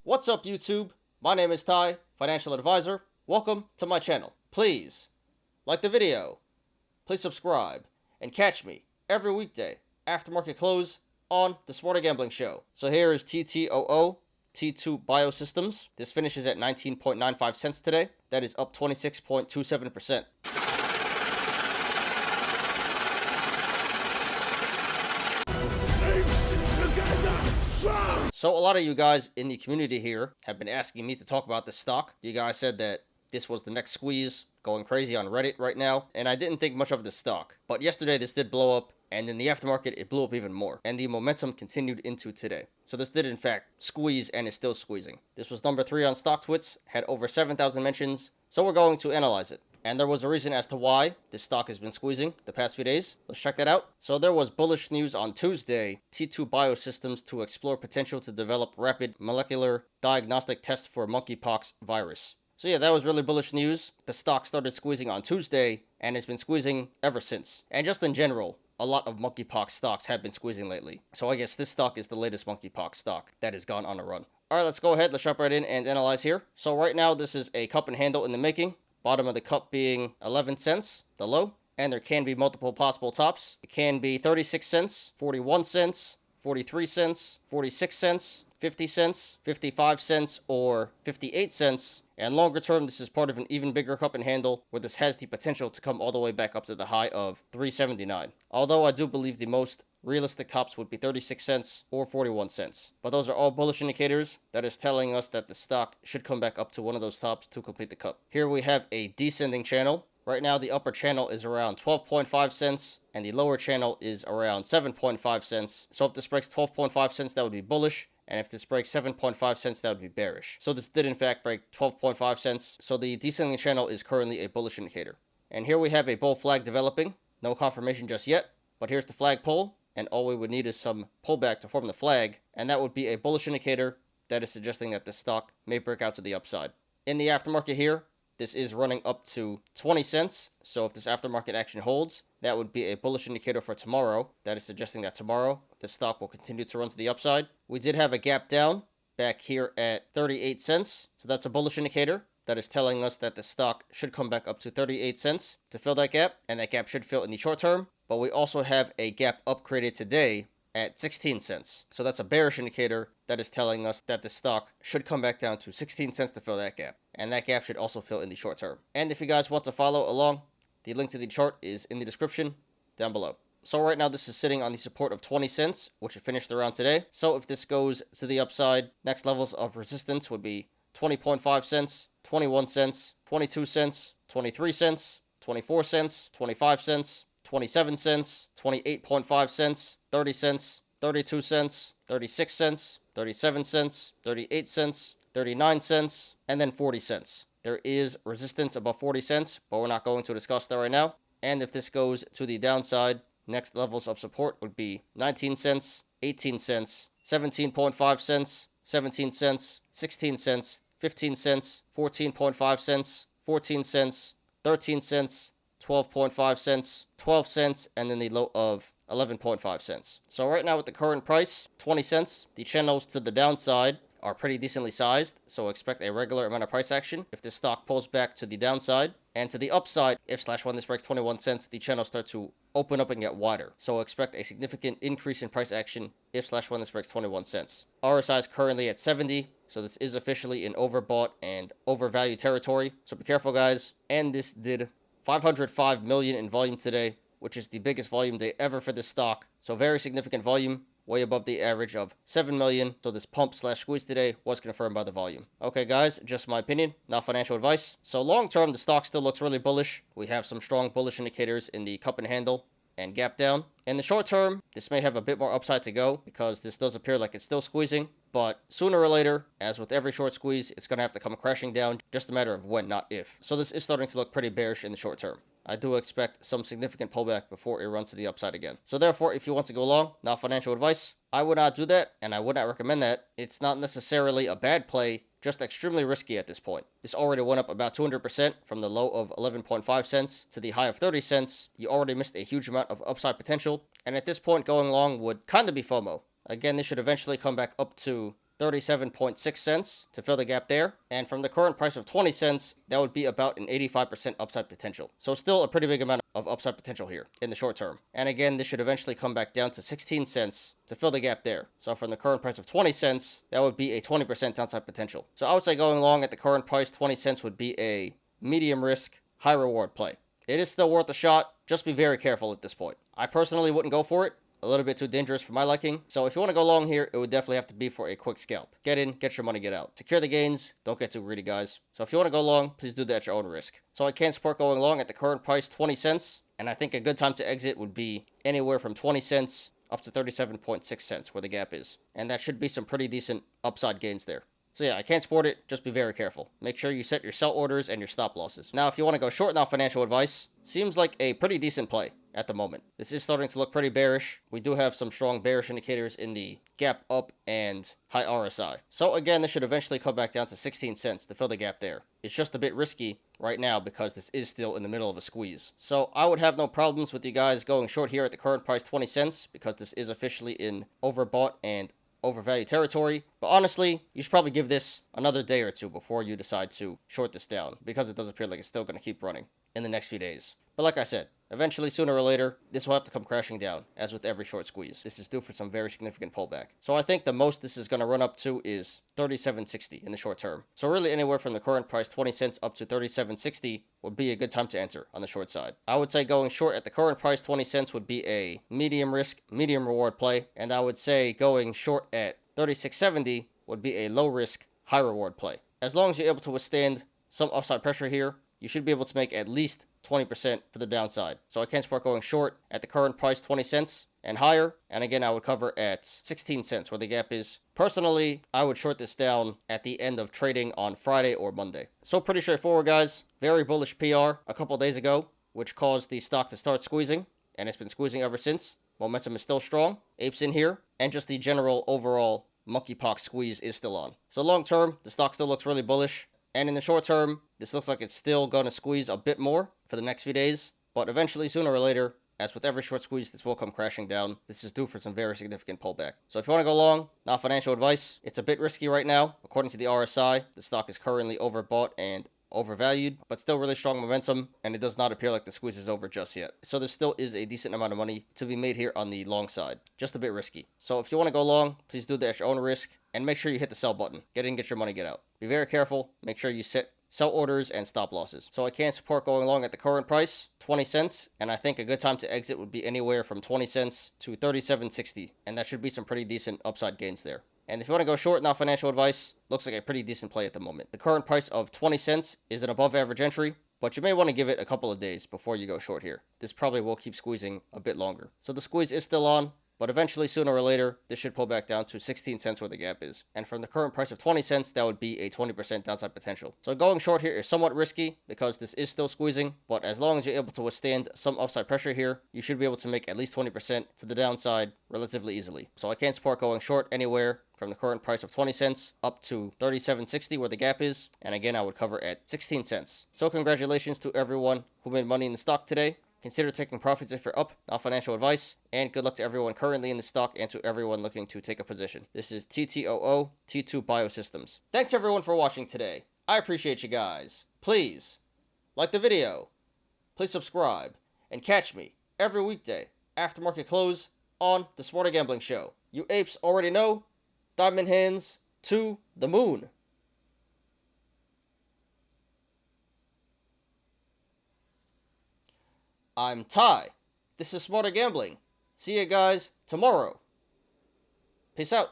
What's up, YouTube? My name is Ty, financial advisor. Welcome to my channel. Please like the video, please subscribe, and catch me every weekday after market close on the Smarter Gambling Show. So here is TTOO, T2 Biosystems. This finishes at 19.95 cents today. That is up 26.27%. So a lot of you guys in the community here have been asking me to talk about this stock. You guys said that this was the next squeeze, going crazy on Reddit right now, and I didn't think much of this stock. But yesterday this did blow up, and in the aftermarket it blew up even more, and the momentum continued into today. So this did in fact squeeze and is still squeezing. This was number 3 on StockTwits, had over 7,000 mentions, so we're going to analyze it. And there was a reason as to why this stock has been squeezing the past few days. Let's check that out. So there was bullish news on Tuesday. T2 Biosystems to explore potential to develop rapid molecular diagnostic test for monkeypox virus. So yeah, that was really bullish news. The stock started squeezing on Tuesday and has been squeezing ever since. And just in general, a lot of monkeypox stocks have been squeezing lately. So I guess this stock is the latest monkeypox stock that has gone on a run. Alright, let's go ahead. Let's jump right in and analyze here. So right now, this is a cup and handle in the making. Bottom of the cup being 11 cents, the low, and there can be multiple possible tops. It can be 36 cents, 41 cents, 43 cents, 46 cents, 50 cents, 55 cents, or 58 cents. And longer term, this is part of an even bigger cup and handle where this has the potential to come all the way back up to the high of 379. Although I do believe the most realistic tops would be 36 cents or 41 cents. But those are all bullish indicators that is telling us that the stock should come back up to one of those tops to complete the cup. Here we have a descending channel. Right now, the upper channel is around 12.5 cents, and the lower channel is around 7.5 cents. So if this breaks 12.5 cents, that would be bullish. And if this breaks 7.5 cents, that would be bearish. So this did in fact break 12.5 cents. So the descending channel is currently a bullish indicator. And here we have a bull flag developing. No confirmation just yet, but here's the flagpole. And all we would need is some pullback to form the flag. And that would be a bullish indicator that is suggesting that the stock may break out to the upside. In the aftermarket here, this is running up to 20 cents. So if this aftermarket action holds, that would be a bullish indicator for tomorrow. That is suggesting that tomorrow, the stock will continue to run to the upside. We did have a gap down back here at 38 cents. So that's a bullish indicator that is telling us that the stock should come back up to 38 cents to fill that gap. And that gap should fill in the short term. But we also have a gap up created today at 16 cents. So that's a bearish indicator that is telling us that the stock should come back down to 16 cents to fill that gap. And that gap should also fill in the short term. And if you guys want to follow along, the link to the chart is in the description down below. So right now this is sitting on the support of 20 cents, which it finished around today. So if this goes to the upside, next levels of resistance would be 20.5 cents, 21 cents, 22 cents, 23 cents, 24 cents, 25 cents, 27 cents, 28.5 cents, 30 cents, 32 cents, 36 cents, 37 cents, 38 cents, 39 cents, and then 40 cents. There is resistance above 40 cents, but we're not going to discuss that right now. And if this goes to the downside, next levels of support would be 19 cents, 18 cents, 17.5 cents, 17 cents, 16 cents, 15 cents, 14.5 cents, 14 cents, 13 cents, 12.5 cents, 12 cents, and then the low of 11.5 cents. So right now with the current price, 20 cents, the channels to the downside are pretty decently sized, so expect a regular amount of price action if this stock pulls back to the downside. And to the upside, if/when this breaks 21 cents, the channels start to open up and get wider. So expect a significant increase in price action if/when this breaks 21 cents. RSI is currently at 70, so this is officially in overbought and overvalued territory. So be careful, guys. And this did 505 million in volume today, which is the biggest volume day ever for this stock. So very significant volume, way above the average of 7 million. So this pump/squeeze today was confirmed by the volume. Okay, guys, just my opinion, not financial advice. So long term, the stock still looks really bullish. We have some strong bullish indicators in the cup and handle and gap down. In the short term, this may have a bit more upside to go because this does appear like it's still squeezing. But sooner or later, as with every short squeeze, it's going to have to come crashing down. Just a matter of when, not if. So this is starting to look pretty bearish in the short term. I do expect some significant pullback before it runs to the upside again. So therefore, if you want to go long, not financial advice, I would not do that, and I would not recommend that. It's not necessarily a bad play, just extremely risky at this point. This already went up about 200% from the low of 11.5 cents to the high of 30 cents. You already missed a huge amount of upside potential, and at this point, going long would kind of be FOMO. Again, this should eventually come back up to 37.6 cents to fill the gap there. And from the current price of 20 cents, that would be about an 85% upside potential. So still a pretty big amount of upside potential here in the short term. And again, this should eventually come back down to 16 cents to fill the gap there. So from the current price of 20 cents, that would be a 20% downside potential. So I would say going long at the current price, 20 cents would be a medium risk, high reward play. It is still worth a shot. Just be very careful at this point. I personally wouldn't go for it. A little bit too dangerous for my liking. So if you want to go long here, it would definitely have to be for a quick scalp. Get in, get your money, get out. Secure the gains. Don't get too greedy, guys. So if you want to go long, please do that at your own risk. So I can support going long at the current price, 20 cents. And I think a good time to exit would be anywhere from 20 cents up to 37.6 cents where the gap is. And that should be some pretty decent upside gains there. So yeah, I can't support it. Just be very careful. Make sure you set your sell orders and your stop losses. Now, if you want to go short now, financial advice seems like a pretty decent play at the moment. This is starting to look pretty bearish. We do have some strong bearish indicators in the gap up and high RSI. So again, this should eventually come back down to 16 cents to fill the gap there. It's just a bit risky right now because this is still in the middle of a squeeze. So I would have no problems with you guys going short here at the current price, 20 cents, because this is officially in overbought and overvalued territory. But honestly, you should probably give this another day or two before you decide to short this down, because it does appear like it's still going to keep running in the next few days. But like I said, eventually, sooner or later, this will have to come crashing down, as with every short squeeze. This is due for some very significant pullback. So I think the most this is going to run up to is 37.60 in the short term. So really anywhere from the current price, 20 cents, up to 37.60 would be a good time to enter on the short side. I would say going short at the current price, 20 cents, would be a medium risk, medium reward play. And I would say going short at 36.70 would be a low risk, high reward play. As long as you're able to withstand some upside pressure here, you should be able to make at least 20% to the downside. So I can support going short at the current price, 20 cents and higher. And again, I would cover at 16 cents where the gap is. Personally, I would short this down at the end of trading on Friday or Monday. So pretty straightforward, guys. Very bullish PR a couple days ago, which caused the stock to start squeezing. And it's been squeezing ever since. Momentum is still strong. Apes in here. And just the general overall monkeypox squeeze is still on. So long term, the stock still looks really bullish. And in the short term, this looks like it's still going to squeeze a bit more for the next few days. But eventually, sooner or later, as with every short squeeze, this will come crashing down. This is due for some very significant pullback. So if you want to go long, not financial advice, it's a bit risky right now. According to the RSI, the stock is currently overbought and overvalued, but still really strong momentum, and it does not appear like the squeeze is over just yet. So there still is a decent amount of money to be made here on the long side. Just a bit risky. So if you want to go long, please do that at your own risk, and make sure you hit the sell button. Get in, get your money, get out. Be very careful. Make sure you set sell orders and stop losses. So I can support going long at the current price, 20 cents, and I think a good time to exit would be anywhere from 20 cents to 37.60, and that should be some pretty decent upside gains there. And if you want to go short, not financial advice, looks like a pretty decent play at the moment. The current price of 20 cents is an above average entry, but you may want to give it a couple of days before you go short here. This probably will keep squeezing a bit longer. So the squeeze is still on, but eventually, sooner or later, this should pull back down to 16 cents where the gap is. And from the current price of 20 cents, that would be a 20% downside potential. So going short here is somewhat risky because this is still squeezing, but as long as you're able to withstand some upside pressure here, you should be able to make at least 20% to the downside relatively easily. So I can support going short anywhere from the current price of 20 cents up to 37.60 where the gap is. And again, I would cover at 16 cents. So congratulations to everyone who made money in the stock today. Consider taking profits if you're up, not financial advice. And good luck to everyone currently in the stock and to everyone looking to take a position. This is TTOO, T2 Biosystems. Thanks everyone for watching today. I appreciate you guys. Please like the video. Please subscribe. And catch me every weekday after market close on the Smarter Gambling Show. You apes already know. Diamond hands to the moon. I'm Ty. This is Smarter Gambling. See you guys tomorrow. Peace out.